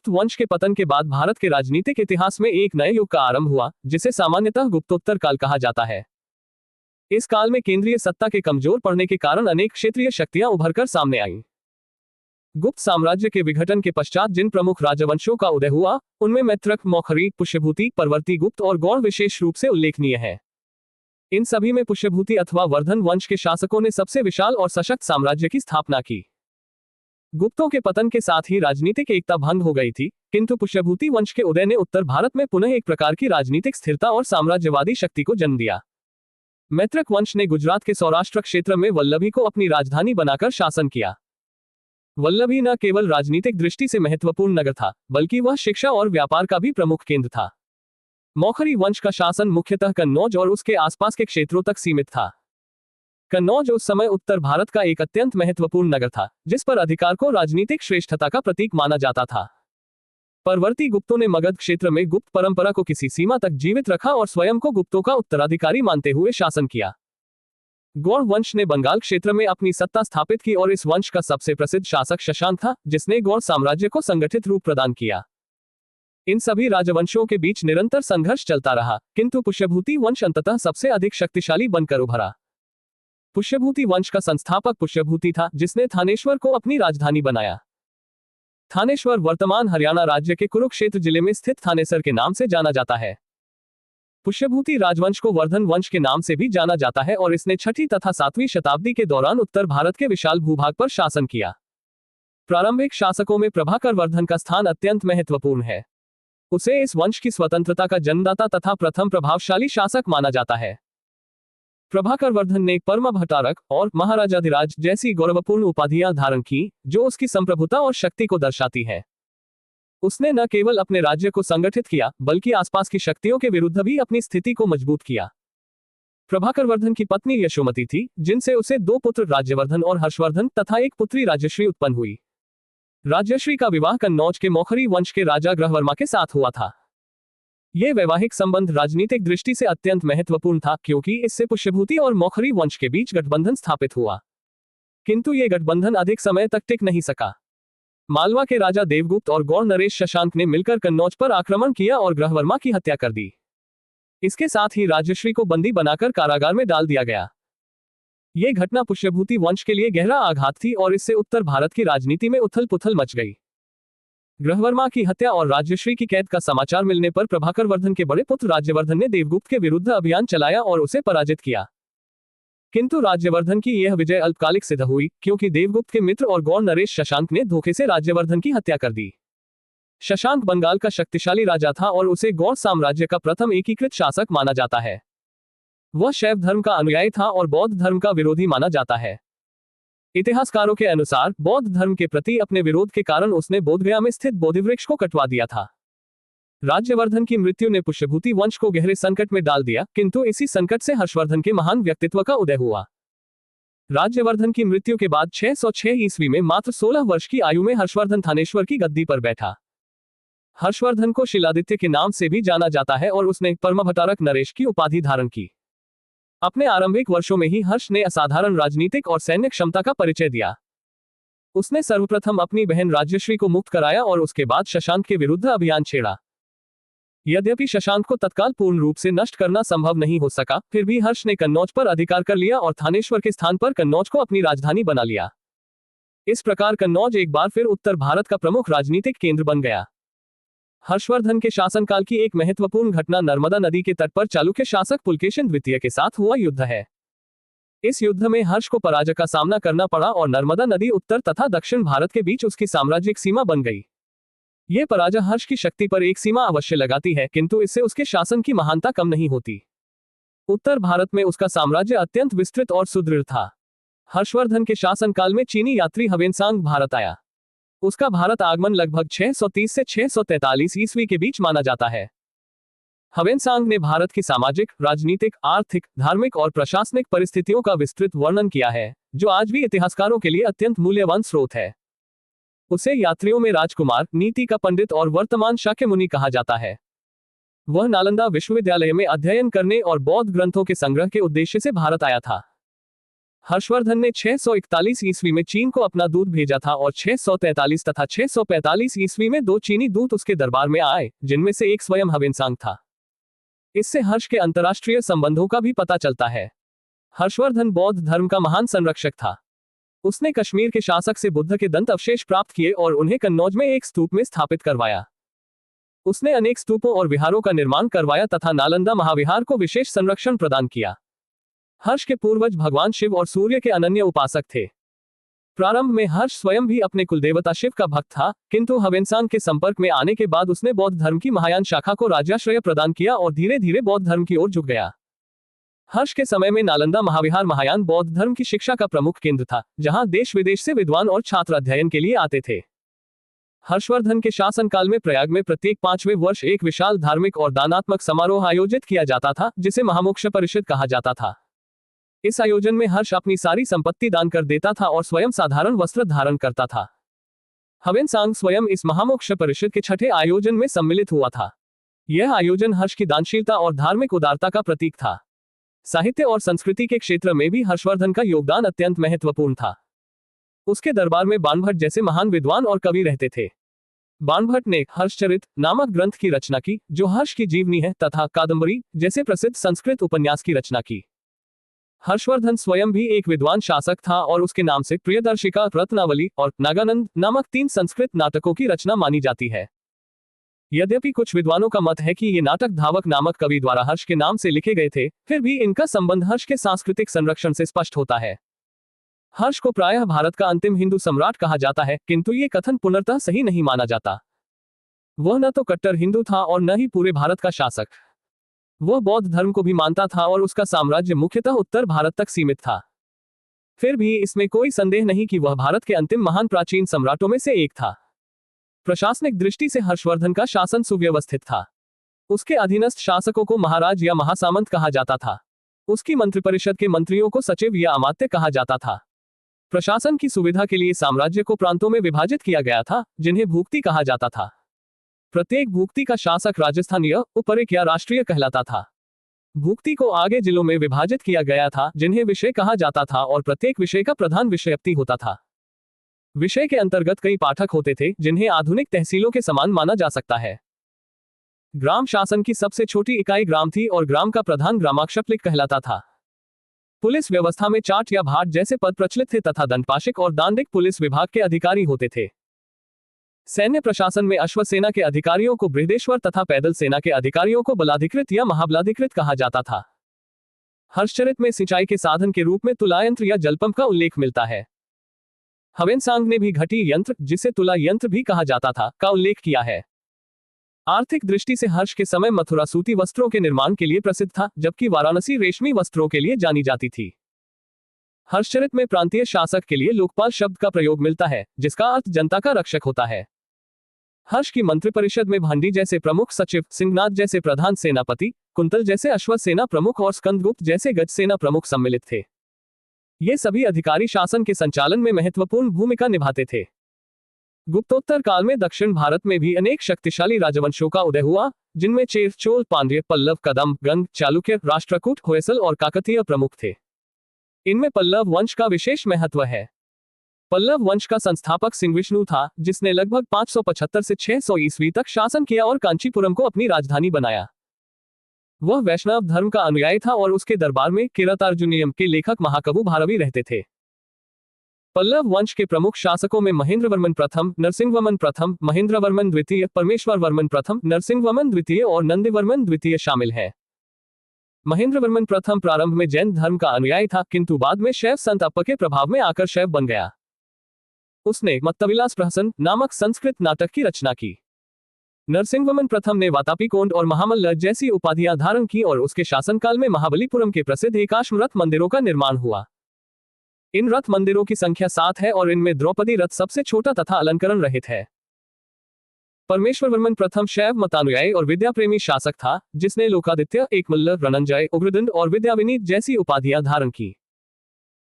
गुप्त वंश के पतन के बाद भारत के राजनीतिक इतिहास में एक नए युग का आरंभ हुआ, जिसे सामान्यतः गुप्तोत्तर काल कहा जाता है। इस काल में केंद्रीय सत्ता के कमजोर पड़ने के कारण अनेक क्षेत्रीय शक्तियां उभरकर सामने आईं। गुप्त साम्राज्य के विघटन के पश्चात जिन प्रमुख राजवंशों का उदय हुआ, उनमें मैत्रक, मौखरी, पुष्यभूति, परवर्ती गुप्त और गौड़ विशेष रूप से उल्लेखनीय है। इन सभी में पुष्यभूति अथवा वर्धन वंश के शासकों ने सबसे विशाल और सशक्त साम्राज्य की स्थापना की। गुप्तों के पतन के साथ ही राजनीतिक एकता भंग हो गई थी, किंतु पुष्यभूति वंश के उदय ने उत्तर भारत में पुनः एक प्रकार की राजनीतिक स्थिरता और साम्राज्यवादी शक्ति को जन्म दिया। मैत्रक वंश ने गुजरात के सौराष्ट्र क्षेत्र में वल्लभी को अपनी राजधानी बनाकर शासन किया। वल्लभी न केवल राजनीतिक दृष्टि से महत्वपूर्ण नगर था, बल्कि वह शिक्षा और व्यापार का भी प्रमुख केंद्र था। मौखरी वंश का शासन मुख्यतः कन्नौज और उसके आसपास के क्षेत्रों तक सीमित था। कन्नौज उस समय उत्तर भारत का एक अत्यंत महत्वपूर्ण नगर था, जिस पर अधिकार को राजनीतिक श्रेष्ठता का प्रतीक माना जाता था। परवर्ती गुप्तों ने मगध क्षेत्र में गुप्त परंपरा को किसी सीमा तक जीवित रखा और स्वयं को गुप्तों का उत्तराधिकारी मानते हुए शासन किया। गौड़ वंश ने बंगाल क्षेत्र में अपनी सत्ता स्थापित की और इस वंश का सबसे प्रसिद्ध शासक शशांक था, जिसने गौड़ साम्राज्य को संगठित रूप प्रदान किया। इन सभी राजवंशों के बीच निरंतर संघर्ष चलता रहा, किंतु पुष्यभूति वंश अंततः सबसे अधिक शक्तिशाली बनकर उभरा। पुष्यभूति वंश का संस्थापक पुष्यभूति था, जिसने थानेश्वर को अपनी राजधानी बनाया। थानेश्वर वर्तमान हरियाणा राज्य के कुरुक्षेत्र जिले में स्थित थानेसर के नाम से जाना जाता है। पुष्यभूति राजवंश को वर्धन वंश के नाम से भी जाना जाता है और इसने 6वीं तथा 7वीं शताब्दी के दौरान उत्तर भारत के विशाल भूभाग पर शासन किया। प्रारंभिक शासकों में प्रभाकर वर्धन का स्थान अत्यंत महत्वपूर्ण है। उसे इस वंश की स्वतंत्रता का जन्मदाता तथा प्रथम प्रभावशाली शासक माना जाता है। प्रभाकर वर्धन ने परमभट्टारक और महाराजाधिराज जैसी गौरवपूर्ण उपाधियां धारण की, जो उसकी संप्रभुता और शक्ति को दर्शाती है। उसने न केवल अपने राज्य को संगठित किया, बल्कि आसपास की शक्तियों के विरुद्ध भी अपनी स्थिति को मजबूत किया। प्रभाकर वर्धन की पत्नी यशोमती थी, जिनसे उसे 2 पुत्र राज्यवर्धन और हर्षवर्धन तथा एक पुत्री राजश्री उत्पन्न हुई। राजश्री का विवाह कन्नौज के मौखरी वंश के राजा ग्रहवर्मा के साथ हुआ था। यह वैवाहिक संबंध राजनीतिक दृष्टि से अत्यंत महत्वपूर्ण था, क्योंकि इससे पुष्यभूति और मौखरी वंश के बीच गठबंधन स्थापित हुआ। किंतु यह गठबंधन अधिक समय तक टिक नहीं सका। मालवा के राजा देवगुप्त और गौड़ नरेश शशांक ने मिलकर कन्नौज पर आक्रमण किया और ग्रहवर्मा की हत्या कर दी। इसके साथ ही राजश्री को बंदी बनाकर कारागार में डाल दिया गया। यह घटना पुष्यभूति वंश के लिए गहरा आघात थी और इससे उत्तर भारत की राजनीति में उथल पुथल मच गई। ग्रहवर्मा की हत्या और राजश्री की कैद का समाचार मिलने पर प्रभाकर वर्धन के बड़े पुत्र राज्यवर्धन ने देवगुप्त के विरुद्ध अभियान चलाया और उसे पराजित किया। किंतु राज्यवर्धन की यह विजय अल्पकालिक सिद्ध हुई, क्योंकि देवगुप्त के मित्र और गौड़ नरेश शशांक ने धोखे से राज्यवर्धन की हत्या कर दी। शशांक बंगाल का शक्तिशाली राजा था और उसे गौड़ साम्राज्य का प्रथम एकीकृत शासक माना जाता है। वह शैव धर्म का अनुयायी था और बौद्ध धर्म का विरोधी माना जाता है। इतिहासकारों के अनुसार बौद्ध धर्म के प्रति अपने विरोध के कारण उसने बोधगया में स्थित बोधिवृक्ष को कटवा दिया था। राज्यवर्धन की मृत्यु ने पुष्यभूति वंश को गहरे संकट में डाल दिया, किंतु इसी संकट से हर्षवर्धन के महान व्यक्तित्व का उदय हुआ। राज्यवर्धन की मृत्यु के बाद 606 ईस्वी में मात्र 16 वर्ष की आयु में हर्षवर्धन थानेश्वर की गद्दी पर बैठा। हर्षवर्धन को शिलादित्य के नाम से भी जाना जाता है और उसने परमभट्टारक नरेश की उपाधि धारण की। अपने आरंभिक वर्षों में ही हर्ष ने असाधारण राजनीतिक और सैन्य क्षमता का परिचय दिया। उसने सर्वप्रथम अपनी बहन राजश्री को मुक्त कराया और उसके बाद शशांक के विरुद्ध अभियान छेड़ा। यद्यपि शशांक को तत्काल पूर्ण रूप से नष्ट करना संभव नहीं हो सका, फिर भी हर्ष ने कन्नौज पर अधिकार कर लिया और थानेश्वर के स्थान पर कन्नौज को अपनी राजधानी बना लिया। इस प्रकार कन्नौज एक बार फिर उत्तर भारत का प्रमुख राजनीतिक केंद्र बन गया। हर्षवर्धन के शासनकाल की एक महत्वपूर्ण घटना नर्मदा नदी के तट पर चालुक्य शासक पुलकेशिन द्वितीय के साथ हुआ युद्ध है। इस युद्ध में हर्ष को पराजय का सामना करना पड़ा और नर्मदा नदी उत्तर तथा दक्षिण भारत के बीच उसकी साम्राज्यिक सीमा बन गई। यह पराजय हर्ष की शक्ति पर एक सीमा अवश्य लगाती है, किंतु इससे उसके शासन की महानता कम नहीं होती। उत्तर भारत में उसका साम्राज्य अत्यंत विस्तृत और सुदृढ़ था। हर्षवर्धन के शासनकाल में चीनी यात्री ह्वेनसांग भारत आया। उसका भारत आगमन लगभग 630 से 643 ईस्वी के बीच माना जाता है। ह्वेनसांग ने भारत की सामाजिक, राजनीतिक, आर्थिक, धार्मिक और प्रशासनिक परिस्थितियों का विस्तृत वर्णन किया है, जो आज भी इतिहासकारों के लिए अत्यंत मूल्यवान स्रोत है। उसे यात्रियों में राजकुमार, नीति का पंडित और वर्तमान शाक्य मुनि कहा जाता है। वह नालंदा विश्वविद्यालय में अध्ययन करने और बौद्ध ग्रंथों के संग्रह के उद्देश्य से भारत आया था। हर्षवर्धन ने 641 ईस्वी में चीन को अपना दूत भेजा था और 643 तथा 645 ईस्वी में 2 चीनी दूत उसके दरबार में आए, जिनमें से एक स्वयं ह्वेनसांग था। इससे हर्ष के अंतर्राष्ट्रीय संबंधों का भी पता चलता है। हर्षवर्धन बौद्ध धर्म का महान संरक्षक था। उसने कश्मीर के शासक से बुद्ध के दंत अवशेष प्राप्त किए और उन्हें कन्नौज में एक स्तूप में स्थापित करवाया। उसने अनेक स्तूपों और विहारों का निर्माण करवाया तथा नालंदा महाविहार को विशेष संरक्षण प्रदान किया। हर्ष के पूर्वज भगवान शिव और सूर्य के अनन्य उपासक थे। प्रारंभ में हर्ष स्वयं भी अपने कुलदेवता शिव का भक्त था, किंतु ह्वेनसांग के संपर्क में आने के बाद उसने बौद्ध धर्म की महायान शाखा को राज्याश्रय प्रदान किया और धीरे धीरे बौद्ध धर्म की ओर झुक गया। हर्ष के समय में नालंदा महाविहार महायान बौद्ध धर्म की शिक्षा का प्रमुख केंद्र था, जहां देश विदेश से विद्वान और छात्र अध्ययन के लिए आते थे। हर्षवर्धन के शासनकाल में प्रयाग में प्रत्येक 5वें वर्ष एक विशाल धार्मिक और दानात्मक समारोह आयोजित किया जाता था, जिसे महामोक्ष परिषद कहा जाता था। इस आयोजन में हर्ष अपनी सारी संपत्ति दान कर देता था और स्वयं साधारण वस्त्र धारण करता था। ह्वेनसांग स्वयं इस महामोक्ष परिषद के छठे आयोजन में सम्मिलित हुआ था। यह आयोजन हर्ष की दानशीलता और धार्मिक उदारता का प्रतीक था। साहित्य और संस्कृति के क्षेत्र में भी हर्षवर्धन का योगदान अत्यंत महत्वपूर्ण था। उसके दरबार में बाणभट्ट जैसे महान विद्वान और कवि रहते थे। बाणभट्ट ने हर्षचरित नामक ग्रंथ की रचना की, जो हर्ष की जीवनी है, तथा कादंबरी जैसे प्रसिद्ध संस्कृत उपन्यास की रचना की। हर्षवर्धन स्वयं भी एक विद्वान शासक था और उसके नाम से प्रियदर्शिका, रत्नावली और नागानंद नामक 3 संस्कृत नाटकों की रचना मानी जाती है। यद्यपि कुछ विद्वानों का मत है कि ये नाटक धावक नामक कवि द्वारा हर्ष के नाम से लिखे गए थे, फिर भी इनका संबंध हर्ष के सांस्कृतिक संरक्षण से स्पष्ट होता है। हर्ष को प्रायः भारत का अंतिम हिंदू सम्राट कहा जाता है, किंतु ये कथन पूर्णतः सही नहीं माना जाता। वह न तो कट्टर हिंदू था और न ही पूरे भारत का शासक। वह बौद्ध धर्म को भी मानता था और उसका साम्राज्य मुख्यतः उत्तर भारत तक सीमित था। फिर भी इसमें कोई संदेह नहीं कि वह भारत के अंतिम महान प्राचीन सम्राटों में से एक था। प्रशासनिक दृष्टि से हर्षवर्धन का शासन सुव्यवस्थित था। उसके अधीनस्थ शासकों को महाराज या महासामंत कहा जाता था। उसकी मंत्रिपरिषद के मंत्रियों को सचिव या अमात्य कहा जाता था। प्रशासन की सुविधा के लिए साम्राज्य को प्रांतों में विभाजित किया गया था, जिन्हें भूक्ति कहा जाता था। प्रत्येक भूक्ति का शासक राजस्थानीय, उपरिक या राष्ट्रीय कहलाता था। भूक्ति को आगे जिलों में विभाजित किया गया था, जिन्हें विषय कहा जाता था, और प्रत्येक विषय का प्रधान विषयप्ति होता था। विषय के अंतर्गत कई पाठक होते थे, जिन्हें आधुनिक तहसीलों के समान माना जा सकता है। ग्राम शासन की सबसे छोटी इकाई ग्राम थी और ग्राम का प्रधान ग्रामाक्षपलिक कहलाता था। पुलिस व्यवस्था में चाट या भाट जैसे पद प्रचलित थे तथा दंडपाशिक और दांडिक पुलिस विभाग के अधिकारी होते थे। सैन्य प्रशासन में अश्व सेना के अधिकारियों को बृहदेश्वर तथा पैदल सेना के अधिकारियों को बलाधिकृत या महाबलाधिकृत कहा जाता था। हर्षचरित में सिंचाई के साधन के रूप में तुलायंत्र या जलपंप का उल्लेख मिलता है। ह्वेनसांग ने भी घटी यंत्र, जिसे तुला यंत्र भी कहा जाता था, का उल्लेख किया है। आर्थिक दृष्टि से हर्ष के समय मथुरा सूती वस्त्रों के निर्माण के लिए प्रसिद्ध था, जबकि वाराणसी रेशमी वस्त्रों के लिए जानी जाती थी। हर्षचरित में प्रांतीय शासक के लिए लोकपाल शब्द का प्रयोग मिलता है, जिसका अर्थ जनता का रक्षक होता है। हर्ष की मंत्रिपरिषद में भंडी जैसे प्रमुख सचिव, सिंहनाथ जैसे प्रधान सेनापति, कुंतल जैसे अश्व सेना प्रमुख और स्कंदगुप्त जैसे गज सेना प्रमुख सम्मिलित थे। ये सभी अधिकारी शासन के संचालन में महत्वपूर्ण भूमिका निभाते थे। गुप्तोत्तर काल में दक्षिण भारत में भी अनेक शक्तिशाली राजवंशों का उदय हुआ, जिनमें चेर, चोल, पांड्य, पल्लव, कदम्ब, गंग, चालुक्य, राष्ट्रकूट, होयसल और काकतीय प्रमुख थे। इनमें पल्लव वंश का विशेष महत्व है। पल्लव वंश का संस्थापक सिंहविष्णु था, जिसने लगभग 575 से 600 ईस्वी तक शासन किया और कांचीपुरम को अपनी राजधानी बनाया। वह वैष्णव धर्म का अनुयायी था और उसके दरबार में किरातार्जुनीयम के लेखक महाकवि भारवी रहते थे। पल्लव वंश के प्रमुख शासकों में महेंद्रवर्मन प्रथम, नरसिंहवर्मन प्रथम, महेंद्रवर्मन द्वितीय, परमेश्वरवर्मन प्रथम, नरसिंहवर्मन द्वितीय और नंदीवर्मन द्वितीय शामिल हैं। महेंद्रवर्मन प्रथम प्रारंभ में जैन धर्म का अनुयायी था, किंतु बाद में शैव संत अप्पा के प्रभाव में आकर शैव बन गया। उसने मत्तविलास प्रहसन नामक संस्कृत नाटक की रचना की। नरसिंहवर्मन प्रथम ने वातापीकोंड और महामल्ल जैसी उपाधियां धारण की और उसके शासनकाल में महाबलीपुरम के प्रसिद्ध एकाश्म रथ मंदिरों का निर्माण हुआ। इन रथ मंदिरों की संख्या 7 है और इनमें द्रौपदी रथ सबसे छोटा तथा अलंकरण रहित है। परमेश्वरवर्मन प्रथम शैव मतानुयायी और विद्या प्रेमी शासक था, जिसने लोकादित्य, एकमल्ल, रणंजय, उग्रदंड और विद्याविनीत जैसी उपाधियां धारण की।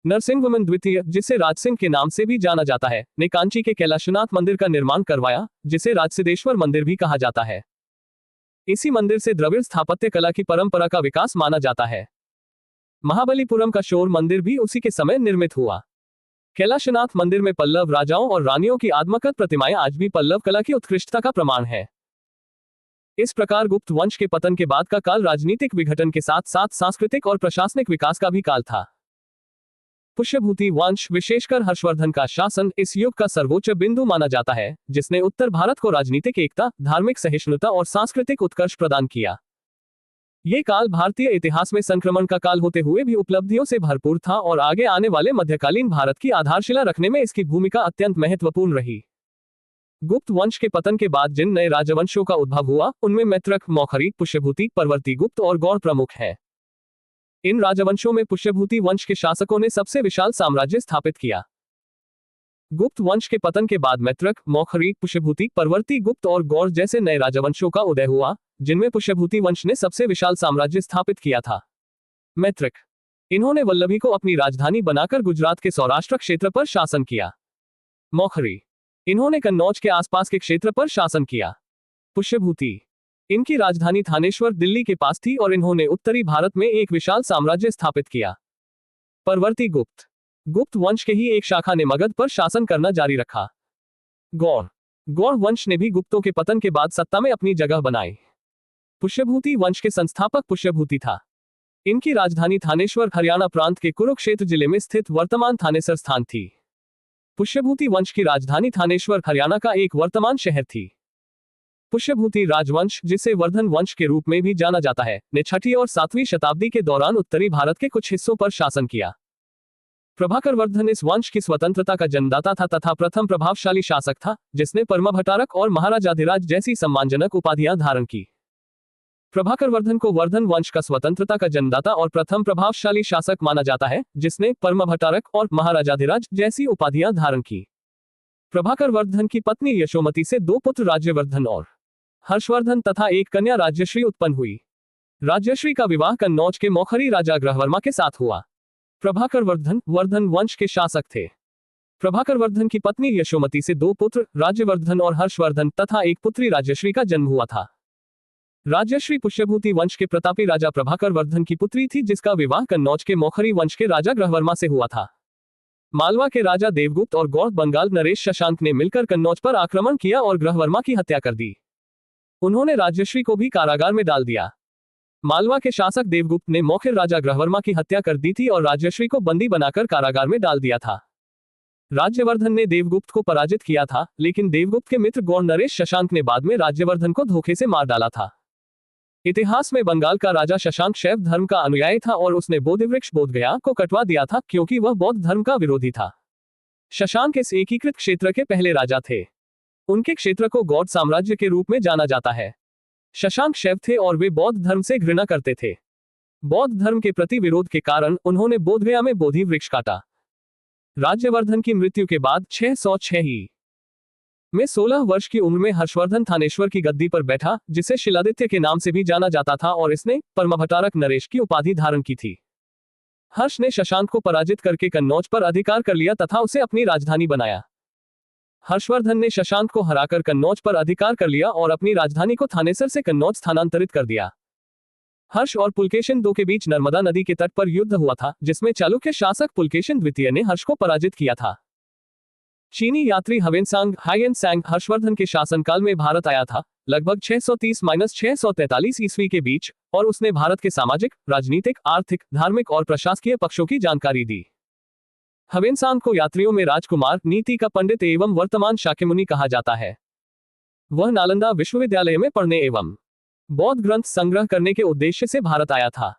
नरसिंहवर्मन द्वितीय, जिसे राजसिंह के नाम से भी जाना जाता है, ने कांची के कैलाशनाथ मंदिर का निर्माण करवाया, जिसे राजसिद्धेश्वर मंदिर भी कहा जाता है। इसी मंदिर से द्रविड़ स्थापत्य कला की परंपरा का विकास माना जाता है। महाबलीपुरम का शोर मंदिर भी उसी के समय निर्मित हुआ। कैलाशनाथ मंदिर में पल्लव राजाओं और रानियों की आत्मकथ प्रतिमाएं आज भी पल्लव कला की उत्कृष्टता का प्रमाण है। इस प्रकार गुप्त वंश के पतन के बाद का काल राजनीतिक विघटन के साथ साथ सांस्कृतिक और प्रशासनिक विकास का भी काल था। पुष्यभूति वंश, विशेषकर हर्षवर्धन का शासन इस युग का सर्वोच्च बिंदु माना जाता है, जिसने उत्तर भारत को राजनीतिक एकता, धार्मिक सहिष्णुता और सांस्कृतिक उत्कर्ष प्रदान किया। ये काल भारतीय इतिहास में संक्रमण का काल होते हुए भी उपलब्धियों से भरपूर था और आगे आने वाले मध्यकालीन भारत की आधारशिला रखने में इसकी भूमिका अत्यंत महत्वपूर्ण रही। गुप्त वंश के पतन के बाद जिन नए राजवंशों का उद्भव हुआ, उनमें मैत्रक, मौखरी, पुष्यभूति, परवर्ती गुप्त और गौड़ प्रमुख हैं। इन राजवंशों में पुष्यभूति वंश के शासकों ने सबसे विशाल साम्राज्य स्थापित किया। गुप्त वंश के पतन के बाद मैत्रक, मौखरी, पुष्यभूति, परवर्ती गुप्त और गौड़ जैसे नए राजवंशों का उदय हुआ, जिनमें पुष्यभूति वंश ने सबसे विशाल साम्राज्य स्थापित किया था। मैत्रक, इन्होंने वल्लभी को अपनी राजधानी बनाकर गुजरात के सौराष्ट्र क्षेत्र पर शासन किया। मौखरी, इन्होंने कन्नौज के आसपास के क्षेत्र पर शासन किया। पुष्यभूति, इनकी राजधानी थानेश्वर दिल्ली के पास थी और इन्होंने उत्तरी भारत में एक विशाल साम्राज्य स्थापित किया। परवर्ती गुप्त, गुप्त वंश के ही एक शाखा ने मगध पर शासन करना जारी रखा। गौड़, गौड़ वंश ने भी गुप्तों के पतन के बाद सत्ता में अपनी जगह बनाई। पुष्यभूति वंश के संस्थापक पुष्यभूति था। इनकी राजधानी थानेश्वर हरियाणा प्रांत के कुरुक्षेत्र जिले में स्थित वर्तमान थानेसर स्थान थी। पुष्यभूति वंश की राजधानी थानेश्वर हरियाणा का एक वर्तमान शहर थी। पुष्यभूति राजवंश, जिसे वर्धन वंश के रूप में भी जाना जाता है, ने 6वीं और 7वीं शताब्दी के दौरान उत्तरी भारत के कुछ हिस्सों पर शासन किया। प्रभाकर वर्धन इस वंश की स्वतंत्रता का जन्मदाता था तथा प्रथम प्रभावशाली शासक था, जिसने परमभट्टारक और महाराजाधिराज जैसी सम्मानजनक उपाधियां धारण की। प्रभाकर वर्धन को वर्धन वंश का स्वतंत्रता का जन्मदाता और प्रथम प्रभावशाली शासक माना जाता है, जिसने परमभट्टारक और महाराजाधिराज जैसी उपाधियां धारण की। प्रभाकर वर्धन की पत्नी यशोमती से 2 पुत्र राज्यवर्धन और हर्षवर्धन तथा एक कन्या राज्यश्री उत्पन्न हुई। राज्यश्री का विवाह कन्नौज के मौखरी राजा ग्रहवर्मा के साथ हुआ। प्रभाकर वर्धन वर्धन वंश के शासक थे। प्रभाकर वर्धन की पत्नी यशोमती से 2 पुत्र राज्यवर्धन और हर्षवर्धन तथा एक पुत्री राज्यश्री का जन्म हुआ था। राज्यश्री पुष्यभूति वंश के प्रतापी राजा प्रभाकर वर्धन की पुत्री थी, जिसका विवाह कन्नौज के मौखरी वंश के राजा ग्रहवर्मा से हुआ था। मालवा के राजा देवगुप्त और गौड़ बंगाल नरेश शशांक ने मिलकर कन्नौज पर आक्रमण किया और ग्रहवर्मा की हत्या कर दी। उन्होंने राज्यश्री को भी कारागार में डाल दिया। मालवा के शासक देवगुप्त ने मौखिर राजा ग्रहवर्मा की हत्या कर दी थी और राज्यश्री को बंदी बनाकर कारागार में डाल दिया था। राज्यवर्धन ने देवगुप्त को पराजित किया था, लेकिन देवगुप्त के मित्र गौड़ नरेश शशांक ने बाद में राज्यवर्धन को धोखे से मार डाला था। इतिहास में बंगाल का राजा शशांक शैव धर्म का अनुयायी था और उसने बोधिवृक्ष बोधगया को कटवा दिया था, क्योंकि वह बौद्ध धर्म का विरोधी था। शशांक इस एकीकृत क्षेत्र के पहले राजा थे। उनके क्षेत्र को गौड़ साम्राज्य के रूप में जाना जाता है। शशांक शैव थे और वे बौद्ध धर्म से घृणा करते थे। बौद्ध धर्म के प्रति विरोध के कारण उन्होंने बोधगया में बोधि वृक्ष काटा। राज्यवर्धन की मृत्यु के बाद 606 में 16 वर्ष की उम्र में हर्षवर्धन थानेश्वर की गद्दी पर बैठा, जिसे शिलादित्य के नाम से भी जाना जाता था और इसने परमभट्टारक नरेश की उपाधि धारण की थी। हर्ष ने शशांक को पराजित करके कन्नौज पर अधिकार कर लिया तथा उसे अपनी राजधानी बनाया। हर्षवर्धन ने शशांक को हराकर कन्नौज पर अधिकार कर लिया और अपनी राजधानी को थानेसर से कन्नौज स्थानांतरित कर दिया। हर्ष और पुलकेशिन II के बीच नर्मदा नदी के तट पर युद्ध हुआ था, जिसमें चालुक्य शासक पुलकेशिन द्वितीय ने हर्ष को पराजित किया था। चीनी यात्री हायेनसांग हर्षवर्धन के शासनकाल में भारत आया था, लगभग 630-643 ईस्वी के बीच, और उसने भारत के सामाजिक, राजनीतिक, आर्थिक, धार्मिक और प्रशासकीय पक्षों की जानकारी दी। हवेनसांग को यात्रियों में राजकुमार, नीति का पंडित एवं वर्तमान शाक्यमुनि कहा जाता है। वह नालंदा विश्वविद्यालय में पढ़ने एवं बौद्ध ग्रंथ संग्रह करने के उद्देश्य से भारत आया था।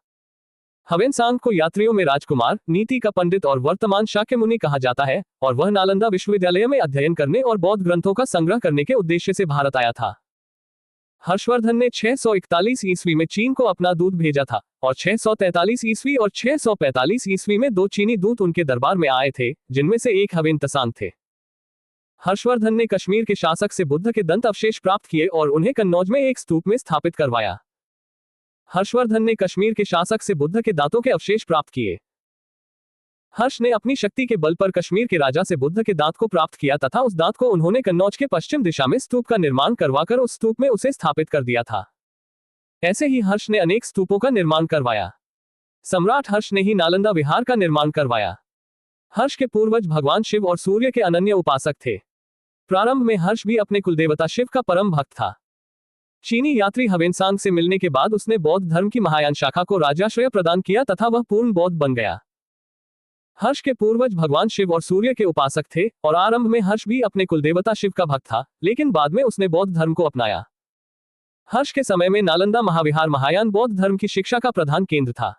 हवेनसांग को यात्रियों में राजकुमार, नीति का पंडित और वर्तमान शाक्यमुनि कहा जाता है, और वह नालंदा विश्वविद्यालय में अध्ययन करने और बौद्ध ग्रंथों का संग्रह करने के उद्देश्य से भारत आया था। हर्षवर्धन ने 641 ईस्वी में चीन को अपना दूत भेजा था और 643 ईस्वी और 645 ईस्वी में 2 चीनी दूत उनके दरबार में आए थे, जिनमें से एक हवेनत्सांग थे। हर्षवर्धन ने कश्मीर के शासक से बुद्ध के दंत अवशेष प्राप्त किए और उन्हें कन्नौज में एक स्तूप में स्थापित करवाया। हर्षवर्धन ने कश्मीर के शासक से बुद्ध के दांतों के अवशेष प्राप्त किए। हर्ष ने अपनी शक्ति के बल पर कश्मीर के राजा से बुद्ध के दांत को प्राप्त किया तथा उस दांत को उन्होंने कन्नौज के पश्चिम दिशा में स्तूप का निर्माण करवाकर उस स्तूप में उसे स्थापित कर दिया था। ऐसे ही हर्ष ने अनेक स्तूपों का निर्माण करवाया। सम्राट हर्ष ने ही नालंदा विहार का निर्माण करवाया। हर्ष के पूर्वज भगवान शिव और सूर्य के अनन्य उपासक थे। प्रारंभ में हर्ष भी अपने कुलदेवता शिव का परम भक्त था। चीनी यात्री ह्वेनसांग से मिलने के बाद उसने बौद्ध धर्म की महायान शाखा को राज्याश्रय प्रदान किया तथा वह पूर्ण बौद्ध बन गया। हर्ष के पूर्वज भगवान शिव और सूर्य के उपासक थे और आरंभ में हर्ष भी अपने कुलदेवता शिव का भक्त था, लेकिन बाद में उसने बौद्ध धर्म को अपनाया। हर्ष के समय में नालंदा महाविहार महायान बौद्ध धर्म की शिक्षा का प्रधान केंद्र था।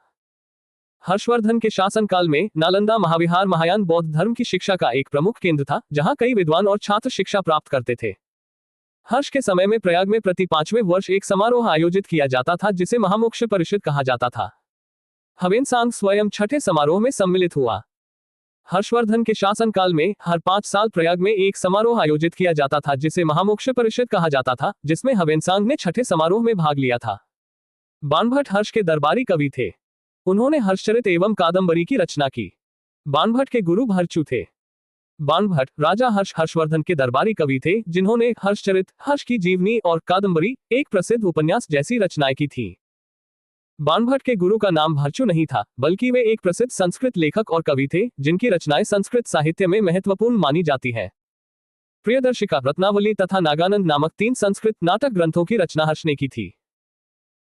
हर्षवर्धन के शासनकाल में नालंदा महाविहार महायान बौद्ध धर्म की शिक्षा का एक प्रमुख केंद्र था, जहां कई विद्वान और छात्र शिक्षा प्राप्त करते थे। हर्ष के समय में प्रयाग में प्रति 5वें वर्ष एक समारोह आयोजित किया जाता था, जिसे महामोक्ष परिषद कहा जाता था। ह्वेनसांग स्वयं छठे समारोह में सम्मिलित हुआ। हर्षवर्धन के शासनकाल में हर 5 साल प्रयाग में एक समारोह आयोजित किया जाता था, जिसे महामोक्ष परिषद कहा जाता था, जिसमें ह्वेनसांग ने छठे समारोह में भाग लिया था। बाणभट्ट हर्ष के दरबारी कवि थे। उन्होंने हर्षचरित एवं कादंबरी की रचना की। बाणभट्ट के गुरु भरचू थे। बाणभट्ट राजा हर्षवर्धन के दरबारी कवि थे, जिन्होंने हर्षचरित, हर्ष की जीवनी और कादंबरी, एक प्रसिद्ध उपन्यास जैसी रचनाएं की थी। बाणभट्ट के गुरु का नाम भरचू नहीं था, बल्कि वे एक प्रसिद्ध संस्कृत लेखक और कवि थे, जिनकी रचनाएं संस्कृत साहित्य में महत्वपूर्ण मानी जाती है। प्रियदर्शिका, रत्नावली तथा नागानंद नामक 3 संस्कृत नाटक ग्रंथों की रचना हर्ष ने की थी।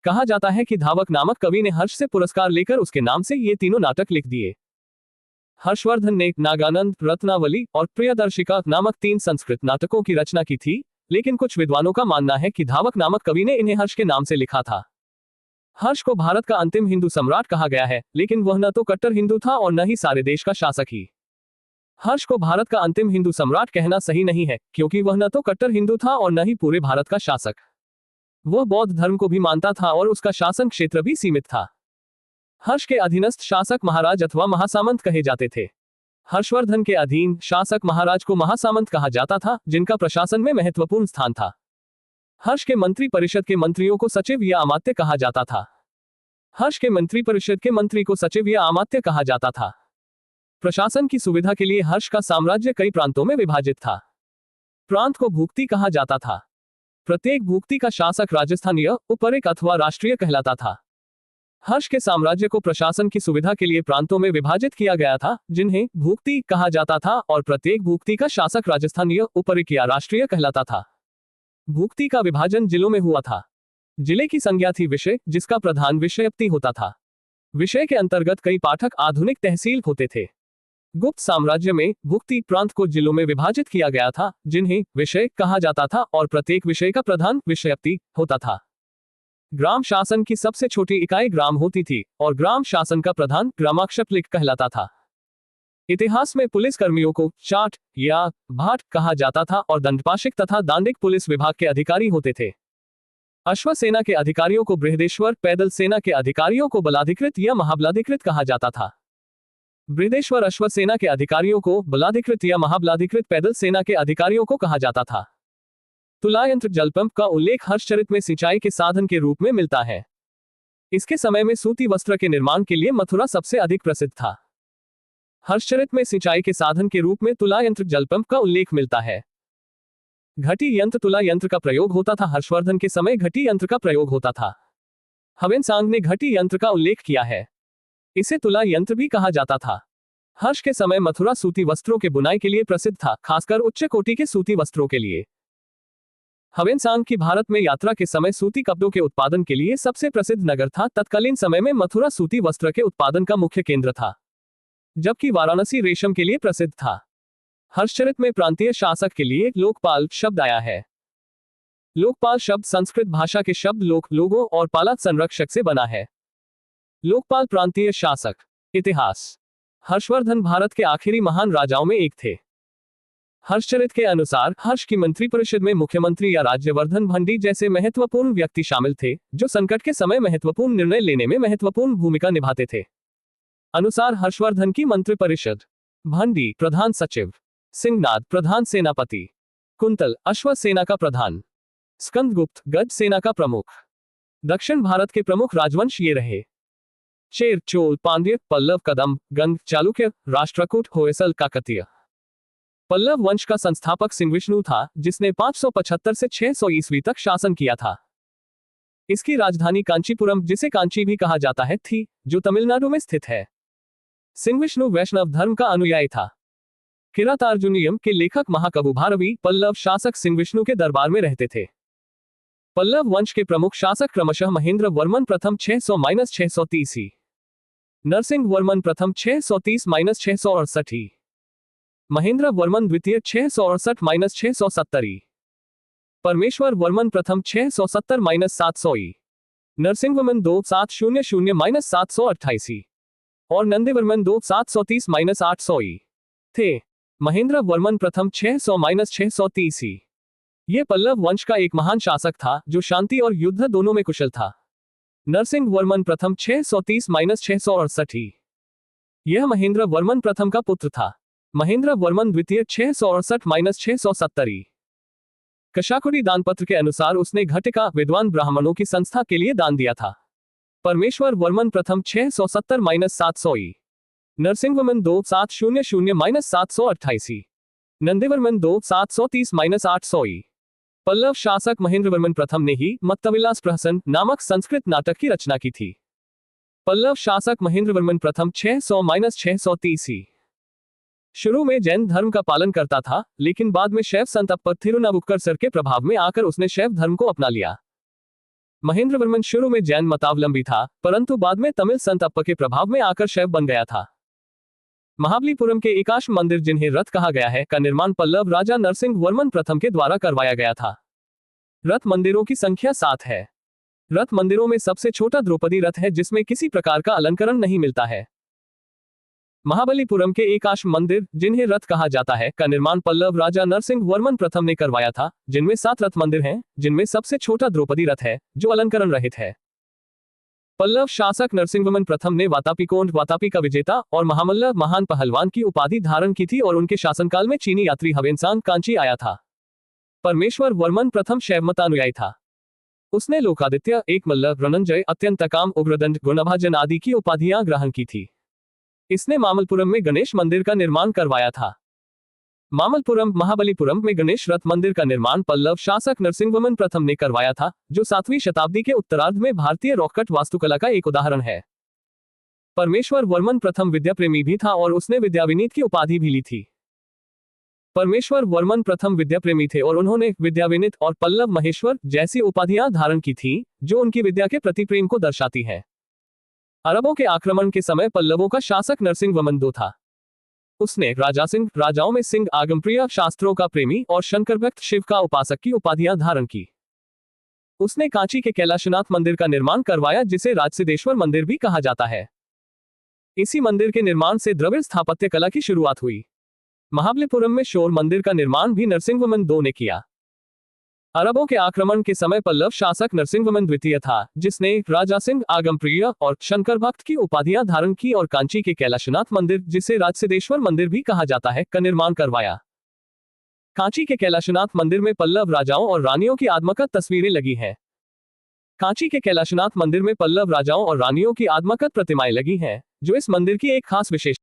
कहा जाता है कि धावक नामक कवि ने हर्ष से पुरस्कार लेकर उसके नाम से ये तीनों नाटक लिख दिए। हर्षवर्धन ने नागानंद, रत्नावली और प्रियदर्शिका नामक 3 संस्कृत नाटकों की रचना की थी, लेकिन कुछ विद्वानों का मानना है कि धावक नामक कवि ने इन्हें हर्ष के नाम से लिखा था। हर्ष को भारत का अंतिम हिंदू सम्राट कहा गया है, लेकिन वह न तो कट्टर हिंदू था और न ही सारे देश का शासक ही। हर्ष को भारत का अंतिम हिंदू सम्राट कहना सही नहीं है, क्योंकि वह न तो कट्टर हिंदू था और न ही पूरे भारत का शासक। वह बौद्ध धर्म को भी मानता था और उसका शासन क्षेत्र भी सीमित था। हर्ष के अधीनस्थ शासक महाराज अथवा महासामंत कहे जाते थे। हर्षवर्धन के अधीन शासक महाराज को महासामंत कहा जाता था, जिनका प्रशासन में महत्वपूर्ण स्थान था। हर्ष के मंत्री परिषद के मंत्रियों को सचिव या अमात्य कहा जाता था। हर्ष के मंत्री परिषद के मंत्री को सचिव या अमात्य कहा जाता था। प्रशासन की सुविधा के लिए हर्ष का साम्राज्य कई प्रांतों में विभाजित था। प्रांत को भूक्ति कहा जाता था। प्रत्येक भूक्ति का शासक राजस्थानीय, उपरिक अथवा राष्ट्रीय कहलाता था। हर्ष के साम्राज्य को प्रशासन की सुविधा के लिए प्रांतों में विभाजित किया गया था, जिन्हें भूक्ति कहा जाता था, और प्रत्येक भूक्ति का शासक राजस्थानीय, उपरिक या राष्ट्रीय कहलाता था। भूक्ति का विभाजन जिलों में हुआ था। जिले की संज्ञा थी विषय, जिसका प्रधान विषयप्ति होता था। विषय के अंतर्गत कई पाठक आधुनिक तहसील होते थे। गुप्त साम्राज्य में भुक्ति प्रांत को जिलों में विभाजित किया गया था, जिन्हें विषय कहा जाता था, और प्रत्येक विषय का प्रधान विषयप्ति होता था। ग्राम शासन की सबसे छोटी इकाई ग्राम होती थी, और ग्राम शासन का प्रधान ग्रामाक्षपलिक कहलाता था। इतिहास में पुलिस कर्मियों को चाट या भाट कहा जाता था और दंडपाशिक तथा दांडिक पुलिस विभाग के अधिकारी होते थे। अश्व सेना के अधिकारियों को बृहदेश्वर, पैदल सेना के अधिकारियों को बलाधिकृत या महाबलाधिकृत कहा जाता था। बृहदेश्वर अश्व सेना के अधिकारियों को बलाधिकृत या महाबलाधिकृत पैदल सेना के अधिकारियों को कहा जाता था। तुलायंत्र जलपंप का उल्लेख हर्षचरित में सिंचाई के साधन के रूप में मिलता है। इसके समय में सूती वस्त्र के निर्माण के लिए मथुरा सबसे अधिक प्रसिद्ध था। हर्षचरित में सिंचाई के साधन के रूप में तुलायंत्र जलपंप का उल्लेख मिलता है। घटी यंत्र, तुला यंत्र का प्रयोग होता था। हर्षवर्धन के समय घटी यंत्र का प्रयोग होता था। ह्वेनसांग ने घटी यंत्र का उल्लेख किया है। इसे तुला यंत्र भी कहा जाता था। हर्ष के समय मथुरा सूती वस्त्रों के बुनाई के लिए प्रसिद्ध था, खासकर उच्च कोटि के सूती वस्त्रों के लिए। ह्वेनसांग की भारत में यात्रा के समय सूती कपड़ों के उत्पादन के लिए सबसे प्रसिद्ध नगर था। तत्कालीन समय में मथुरा सूती वस्त्र के उत्पादन का मुख्य केंद्र था, जबकि वाराणसी रेशम के लिए प्रसिद्ध था। हर्षचरित में प्रांतीय शासक के लिए लोकपाल शब्द आया है। लोकपाल शब्द संस्कृत भाषा के शब्द लोक, लोगों और पाला संरक्षक से बना है। लोकपाल प्रांतीय शासक। इतिहास। हर्षवर्धन भारत के आखिरी महान राजाओं में एक थे। हर्षचरित के अनुसार हर्ष की मंत्रिपरिषद में मुख्यमंत्री या राज्यवर्धन भंडी जैसे महत्वपूर्ण व्यक्ति शामिल थे, जो संकट के समय महत्वपूर्ण निर्णय लेने में महत्वपूर्ण भूमिका निभाते थे। अनुसार हर्षवर्धन की मंत्रिपरिषद: भंडी प्रधान सचिव, सिंहनाद प्रधान सेनापति, कुंतल अश्व सेना का प्रधान, स्कंदगुप्त गज सेना का प्रमुख। दक्षिण भारत के प्रमुख राजवंश ये रहे: चेर, चोल, पांड्य, पल्लव, कदम्ब, गंग, चालुक्य, राष्ट्रकूट, होयसल, काकतीय। पल्लव वंश का संस्थापक सिंहविष्णु था, जिसने 575 से 600 ईस्वी तक शासन किया था। इसकी राजधानी कांचीपुरम, जिसे कांची भी कहा जाता है, थी, जो तमिलनाडु में स्थित है। सिंह विष्णु वैष्णव धर्म का अनुयायी था। किरातार्जुनीयम के लेखक महाकवि भारवी पल्लव शासक सिंह विष्णु के दरबार में रहते थे। पल्लव वंश के प्रमुख शासक क्रमशः महेंद्र वर्मन प्रथम 600-630 नरसिंह वर्मन प्रथम 630-668 महेंद्र वर्मन द्वितीय 668-670 परमेश्वर वर्मन प्रथम 670-700 नरसिंहवर्मन 2700-728 और नंदीवर्मन 2730-800 थे। महेंद्र वर्मन प्रथम 600-630 यह पल्लव वंश का एक महान शासक था जो शांति और युद्ध दोनों में कुशल था। नरसिंह वर्मन प्रथम 630-668 यह महेंद्र वर्मन प्रथम का पुत्र था। महेंद्र वर्मन द्वितीय 668-670 कशाकुड़ी दानपत्र के अनुसार उसने घटिका विद्वान ब्राह्मणों की संस्था के लिए दान दिया था। परमेश्वर वर्मन प्रथम 670-700 नरसिंहवर्मन 2700-728 नंदीवर्मन 2730-800 पल्लव शासक महेंद्रवर्मन प्रथम ने ही मत्तविलास प्रहसन नामक संस्कृत नाटक की रचना की थी। पल्लव शासक महेंद्रवर्मन प्रथम 600-630 शुरू में जैन धर्म का पालन करता था, लेकिन बाद में शैव संत अप्पर थिरुनावुक्कर के प्रभाव में आकर उसने शैव धर्म को अपना लिया। महेंद्रवर्मन शुरू में जैन मतावलंबी था, परंतु बाद में तमिल संत अप्पर के प्रभाव में आकर शैव बन गया था। महाबलीपुरम के एकाश्म मंदिर, जिन्हें रथ कहा गया है, का निर्माण पल्लव राजा नरसिंह वर्मन प्रथम के द्वारा करवाया गया था। रथ मंदिरों की संख्या 7 है। रथ मंदिरों में सबसे छोटा द्रौपदी रथ है, जिसमें किसी प्रकार का अलंकरण नहीं मिलता है। महाबलीपुरम के एकाश्म मंदिर, जिन्हें रथ कहा जाता है, का निर्माण पल्लव राजा नरसिंह वर्मन प्रथम ने करवाया था, जिनमें 7 रथ मंदिर हैं, जिनमें सबसे छोटा द्रौपदी रथ है, जो अलंकरण रहित है। पल्लव शासक नरसिंहवर्मन प्रथम ने वातापीकोंड, वातापी का विजेता और महामल्ल महान पहलवान की उपाधि धारण की थी और उनके शासनकाल में चीनी यात्री हवेनसांग कांची आया था। परमेश्वर वर्मन प्रथम शैवमतानुयायी था। उसने लोकादित्य, एकमल्ल, रणंजय, अत्यंतकाम, उग्रदंड, गुणभाजन आदि की उपाधियां ग्रहण की थी। इसने मामलपुरम में गणेश मंदिर का निर्माण करवाया था। मामलपुरम महाबलीपुरम में गणेश रथ मंदिर का निर्माण पल्लव शासक नरसिंहवर्मन प्रथम ने करवाया था, जो 7वीं शताब्दी के उत्तरार्ध में भारतीय रॉककट वास्तुकला का एक उदाहरण है। परमेश्वर वर्मन प्रथम विद्याप्रेमी भी था और उसने विद्याविनीत की उपाधि भी ली थी। परमेश्वर वर्मन प्रथम विद्याप्रेमी थे और उन्होंने विद्याविनीत और पल्लव महेश्वर जैसी उपाधियां धारण की थी, जो उनकी विद्या के प्रति प्रेम को दर्शाती है। अरबों के आक्रमण के समय पल्लवों का शासक नरसिंहवर्मन II था। उसने राजा सिंह, राजाओं में सिंह, आगमप्रिय, शास्त्रों का प्रेमी और शंकर भक्त, शिव का उपासक की उपाधियां धारण की। उसने कांची के कैलाशनाथ मंदिर का निर्माण करवाया, जिसे राजसिद्धेश्वर मंदिर भी कहा जाता है। इसी मंदिर के निर्माण से द्रविड़ स्थापत्य कला की शुरुआत हुई। महाबलीपुरम में शोर मंदिर का निर्माण भी नरसिंहवर्मन II ने किया। अरबों के आक्रमण के समय पल्लव शासक नरसिंहवर्मन द्वितीय था, जिसने राजा सिंह, आगमप्रिय और शंकर भक्त की उपाधियां धारण की और कांची के कैलाशनाथ मंदिर, जिसे राजसिद्धेश्वर मंदिर भी कहा जाता है, का निर्माण करवाया। कांची के कैलाशनाथ मंदिर में पल्लव राजाओं और रानियों की आत्मकत तस्वीरें लगी हैं। कांची के कैलाशनाथ मंदिर में पल्लव राजाओं और रानियों की आत्मकत प्रतिमाएं लगी हैं, जो इस मंदिर की एक खास विशेषता